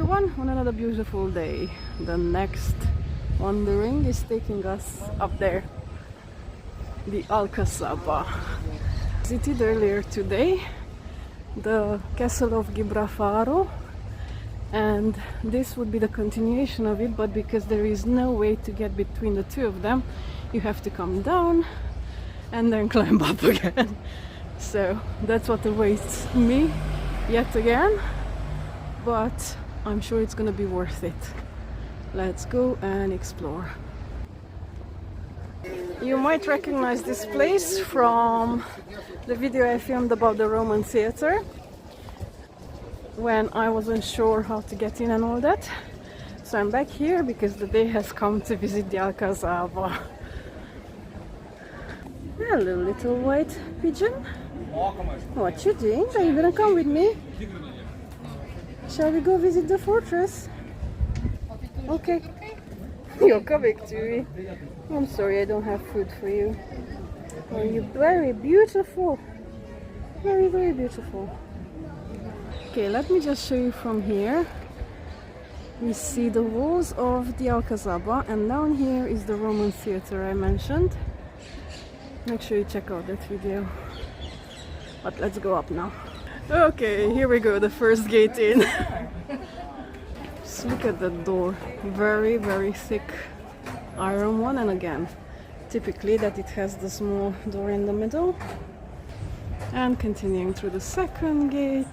everyone on another beautiful day. The next wandering is taking us up there, the Alcazaba. Visited earlier today the castle of Gibraltar, and this would be the continuation of it, but because there is no way to get between the two of them, you have to come down and then climb up again. So that's what awaits me yet again, but I'm sure it's gonna be worth it. Let's go and explore. You might recognize this place from the video I filmed about the Roman theater when I wasn't sure how to get in and all that. So I'm back here because the day has come to visit the Alcazaba. Hello, little white pigeon. What you doing? Are you gonna come with me? Shall we go visit the fortress? Okay. You're coming to me. I'm sorry, I don't have food for you. Oh, you're very beautiful. Very, very beautiful. Okay, let me just show you from here. We see the walls of the Alcazaba, and down here is the Roman theater I mentioned. Make sure you check out that video. But let's go up now. Okay, here we go, the first gate in. Just look at that door. Very, very thick iron one, and again, typically that it has the small door in the middle. And continuing through the second gate.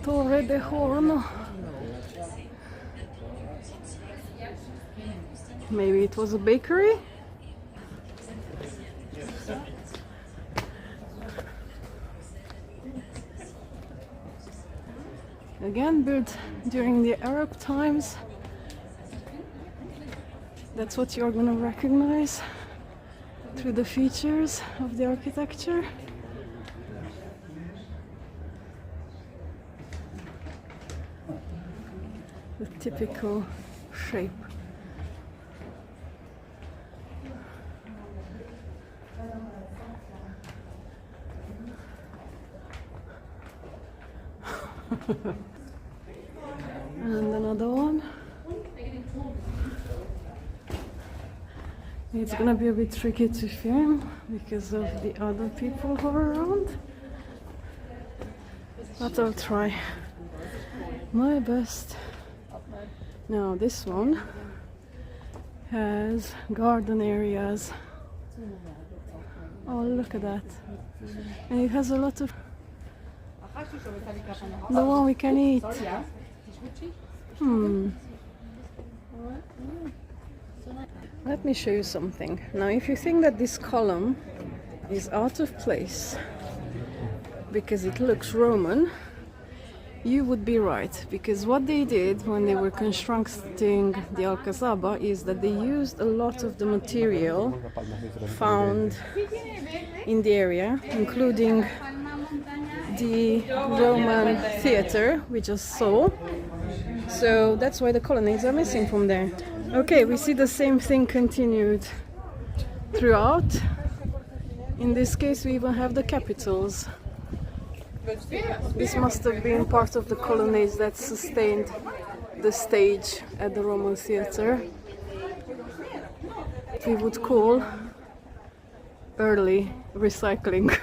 Torre de Horno. Maybe it was a bakery? Again, built during the Arab times. That's what you're gonna recognize through the features of the architecture. The typical shape. And another one. It's gonna be a bit tricky to film because of the other people who are around, but I'll try my best. Now this one has garden areas. Oh, look at that. And it has a lot of... The one we can eat. Let me show you something. Now, if you think that this column is out of place because it looks Roman, you would be right. Because what they did when they were constructing the Alcazaba is that they used a lot of the material found in the area, including the Roman theater we just saw. So that's why the colonnades are missing from there. Okay, we see the same thing continued throughout. In this case, we even have the capitals. This must have been part of the colonnades that sustained the stage at the Roman theater. We would call early recycling.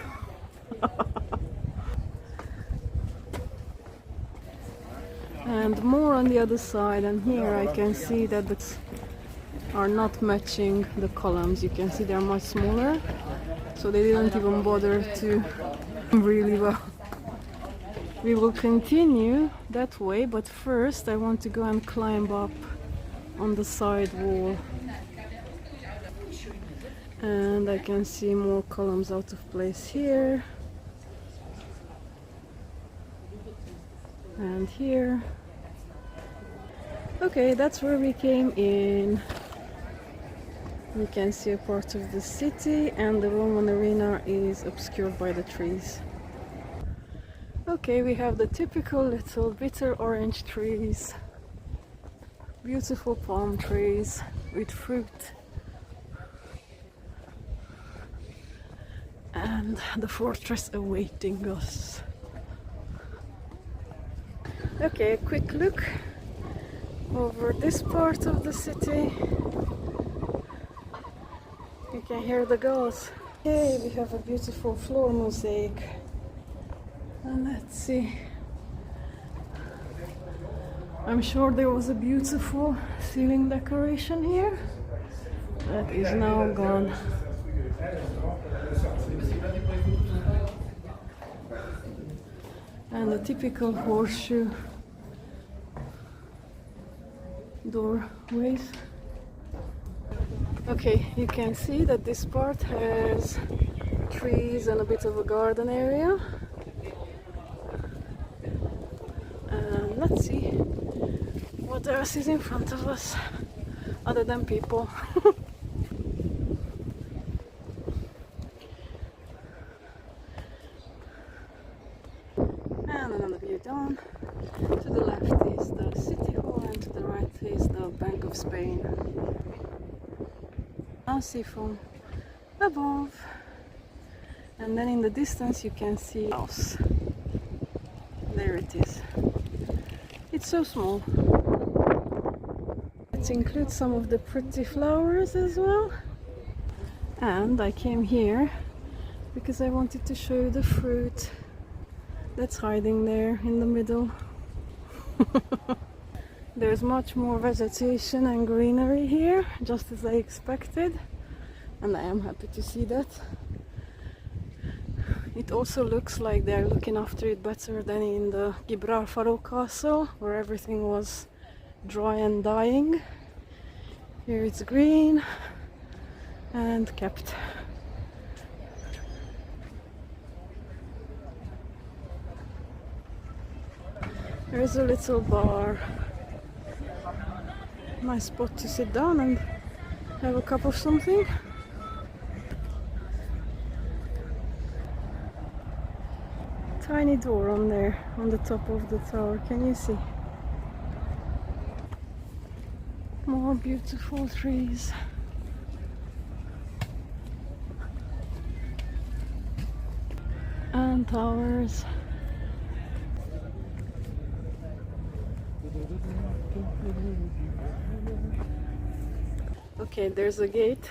And more on the other side, and here I can see that the are not matching the columns. You can see they're much smaller, so they didn't even bother to really well. We will continue that way, but first I want to go and climb up on the side wall. And I can see more columns out of place here. And here. Okay, that's where we came in. You can see a part of the city, and the Roman arena is obscured by the trees. Okay, we have the typical little bitter orange trees, beautiful palm trees with fruit, and the fortress awaiting us. Okay, a quick look over this part of the city. You can hear the gulls. Okay, we have a beautiful floor mosaic. And let's see. I'm sure there was a beautiful ceiling decoration here. That is now gone. And the typical horseshoe doorways. Okay, you can see that this part has trees and a bit of a garden area. And let's see what else is in front of us other than people. And another view down. To the left is the city hall and to the right is the Bank of Spain. Now see from above. And then in the distance you can see a house. There it is. It's so small. Let's include some of the pretty flowers as well. And I came here because I wanted to show you the fruit that's hiding there in the middle. There's much more vegetation and greenery here, just as I expected, and I am happy to see that. It also looks like they're looking after it better than in the Gibraltar castle, where everything was dry and dying. Here it's green and kept. There is a little bar. Nice spot to sit down and have a cup of something. Tiny door on there, on the top of the tower. Can you see? More beautiful trees. And towers. Okay, there's a gate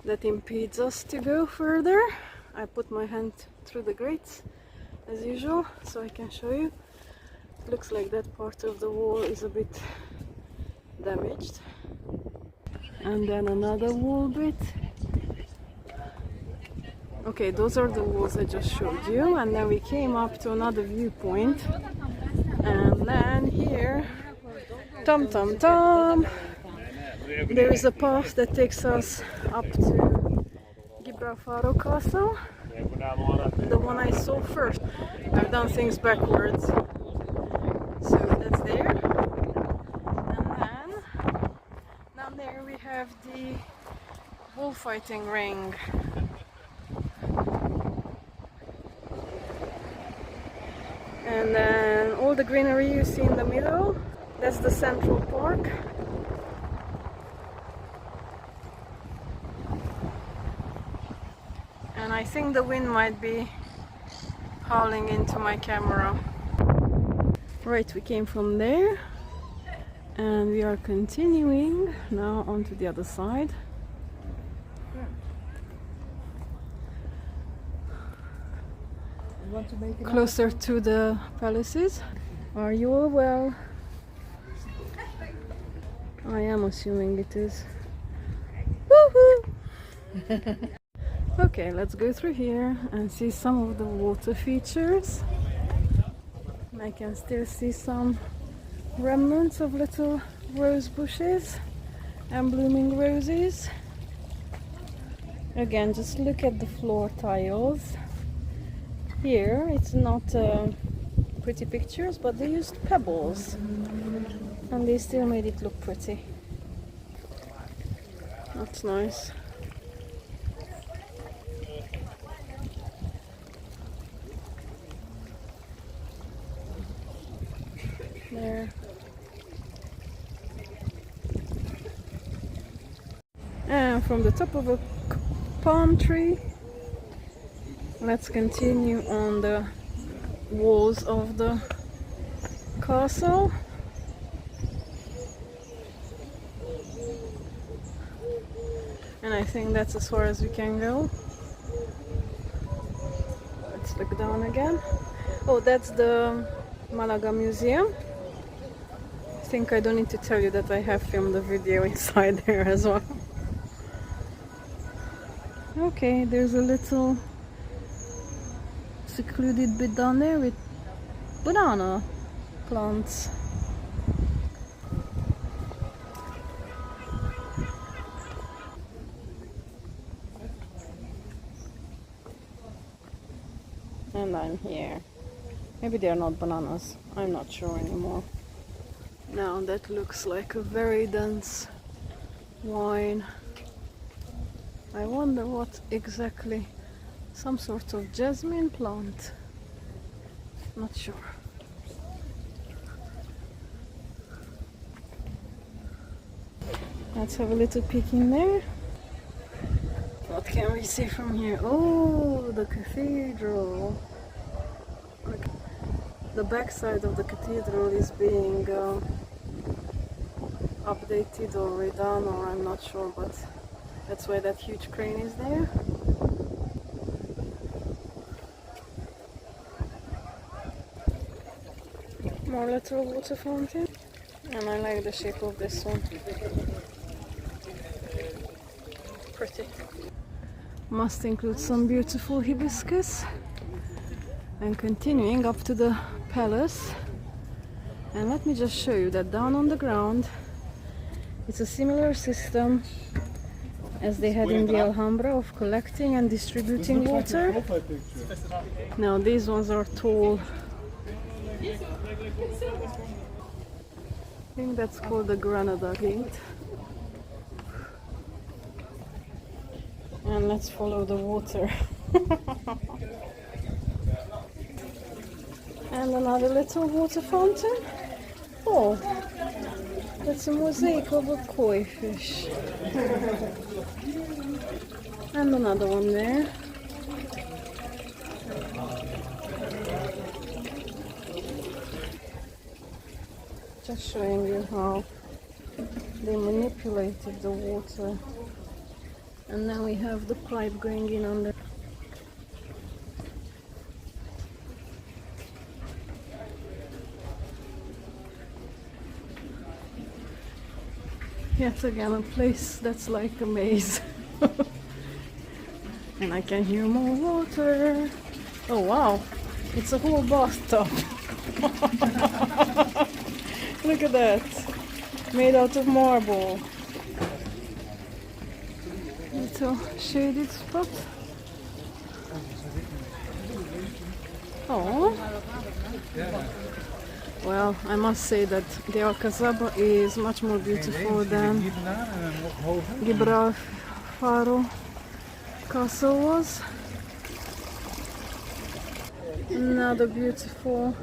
that impedes us to go further. I put my hand through the grates as usual so I can show you. Looks like that part of the wall is a bit damaged. And then another wall bit. Okay, those are the walls I just showed you, and then we came up to another viewpoint, and then here, there is a path that takes us up to Gibraltar Castle, the one I saw first. I've done things backwards, so that's there. And then down there we have the bullfighting ring. And then all the greenery you see in the middle, that's the Central Park. And I think the wind might be howling into my camera. Right, we came from there and we are continuing now onto the other side. Closer to the palaces. Are you all well? I am assuming it is. Woohoo! Okay, let's go through here and see some of the water features. I can still see some remnants of little rose bushes and blooming roses. Again, just look at the floor tiles. Here it's not pretty pictures, but they used pebbles and they still made it look pretty. That's nice. There. And from the top of a palm tree Let's continue on the walls of the castle. And I think that's as far as we can go. Let's look down again. Oh, that's the Malaga Museum. I think I don't need to tell you that I have filmed the video inside there as well. Okay, there's a little secluded bit down there with banana plants. And I'm here. Maybe they're not bananas. I'm not sure anymore. Now that looks like a very dense wine. I wonder what exactly. Some sort of jasmine plant. Not sure. Let's have a little peek in there. What can we see from here? Oh, the cathedral. Look, the back side of the cathedral is being updated or redone, or I'm not sure, but that's why that huge crane is there. More little water fountain, and I like the shape of this one. Pretty. Must include some beautiful hibiscus. And continuing up to the palace, and let me just show you that down on the ground it's a similar system as they had in the Alhambra of collecting and distributing water. Now these ones are tall. I think that's called the Granada Gate. And let's follow the water. And another little water fountain. Oh, that's a mosaic of a koi fish. And another one there. Just showing you how they manipulated the water. And now we have the pipe going in under. Yet again a place that's like a maze. And I can hear more water. Oh wow, it's a whole bathtub. Look at that, made out of marble. Little shaded spot. Oh. Well, I must say that the Alcazaba is much more beautiful than Gibraltar Castle was. Another beautiful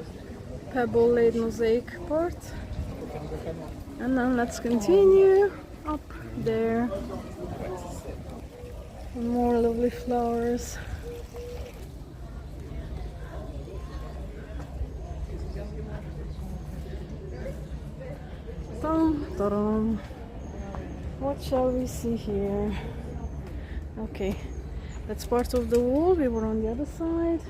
pebble-laid mosaic part. And then let's continue up there. More lovely flowers. Dum-dum. What shall we see here? Okay, that's part of the wall. We were on the other side.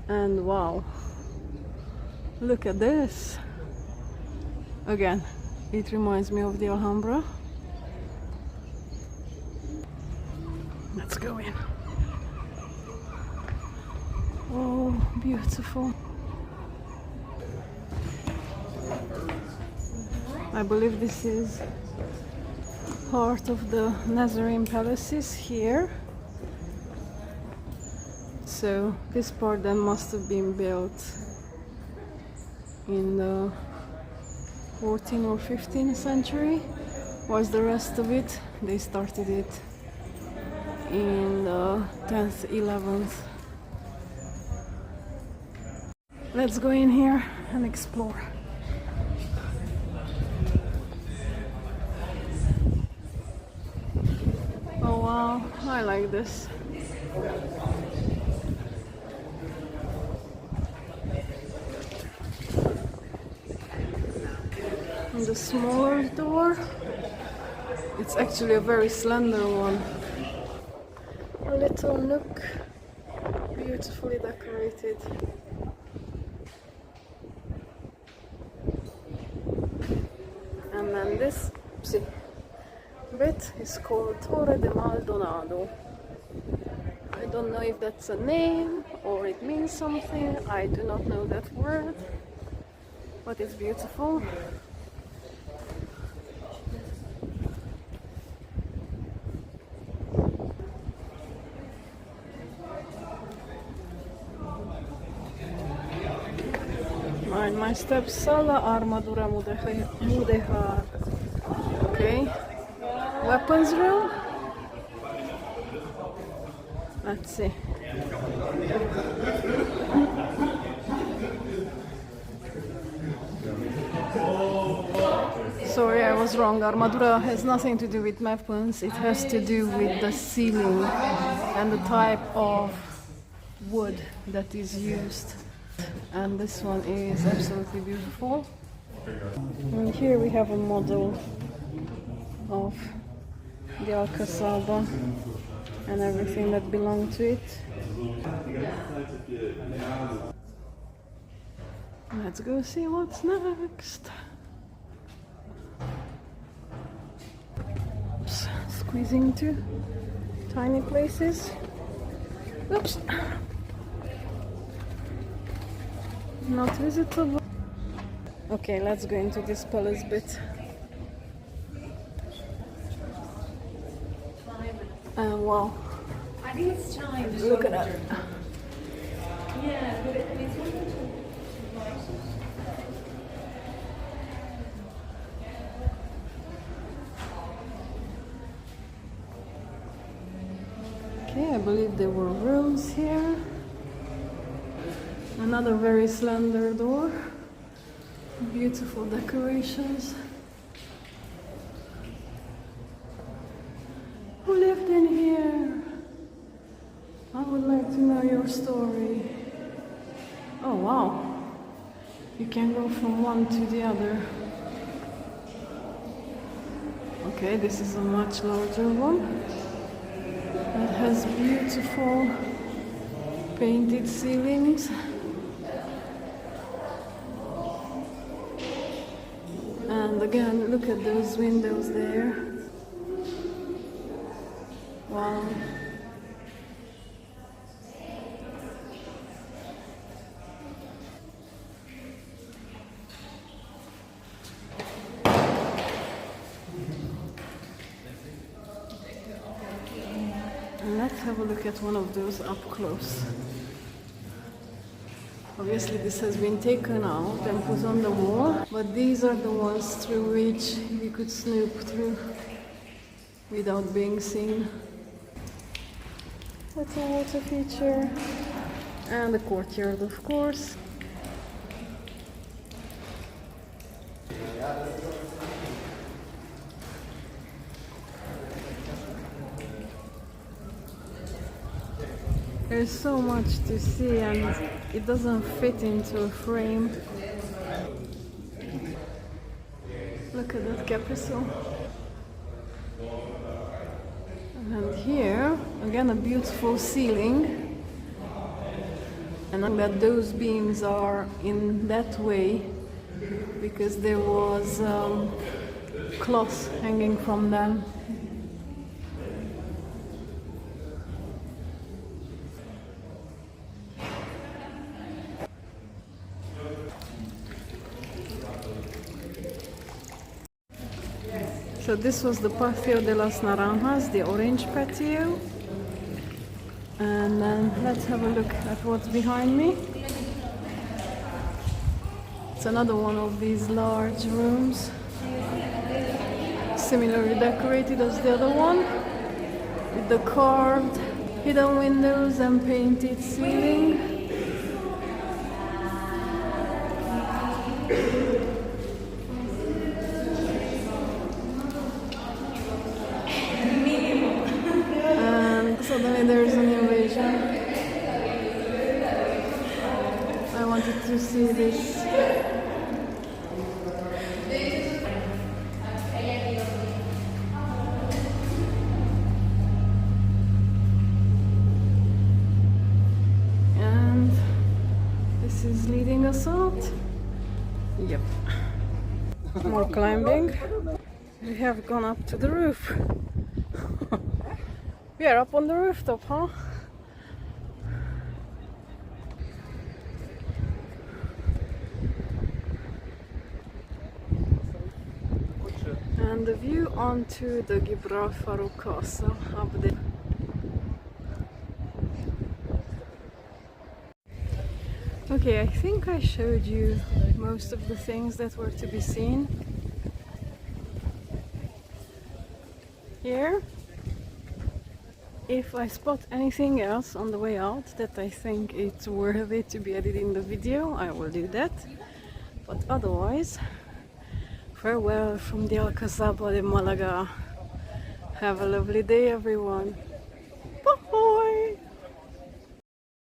And wow, look at this. Again, it reminds me of the Alhambra. Let's go in. Oh, beautiful. I believe this is part of the Nazarene palaces here. So this part then must have been built in the 14th or 15th century, whilst the rest of it, they started it in the 10th, 11th. Let's go in here and explore. Oh wow. Wow, I like this. And the smaller door, it's actually a very slender one. A little nook, beautifully decorated. And then this bit is called Torre de Maldonado. I don't know if that's a name or it means something. I do not know that word, but it's beautiful. Mind my steps, Sala Armadura Mudejar. Okay. Weapons room. Let's see. Sorry, I was wrong. Armadura has nothing to do with weapons. It has to do with the ceiling and the type of wood that is used. And this one is absolutely beautiful. And here we have a model of the Alcazaba and everything that belonged to it. Let's go see what's next. Oops, squeezing into tiny places. Oops. Not visitable. Okay, let's go into this palace bit. Wow. I think it's time. Look at that. Yeah, but it's Okay, I believe there were rooms here. Another very slender door. Beautiful decorations. Who lived in here? I would like to know your story. Oh wow. You can go from one to the other. Okay, this is a much larger one. It has beautiful painted ceilings. And again, look at those windows there. Wow. And let's have a look at one of those up close. Obviously this has been taken out and put on the wall, but these are the ones through which you could snoop through without being seen. That's a water feature. And the courtyard, of course. There's so much to see and it doesn't fit into a frame. Look at that capital. And here, again, a beautiful ceiling. And that those beams are in that way because there was cloth hanging from them. So this was the Patio de las Naranjas, the orange patio. And then let's have a look at what's behind me. It's another one of these large rooms, similarly decorated as the other one, with the carved hidden windows and painted ceiling. Suddenly there's an invasion. I wanted to see this. And this is leading us out. Yep. More climbing. We have gone up to the roof. We are up on the rooftop, huh? And the view onto the Gibraltar Castle up there. Okay, I think I showed you most of the things that were to be seen here. If I spot anything else on the way out that I think it's worthy to be added in the video, I will do that. But otherwise, farewell from the Alcazaba de Malaga. Have a lovely day, everyone.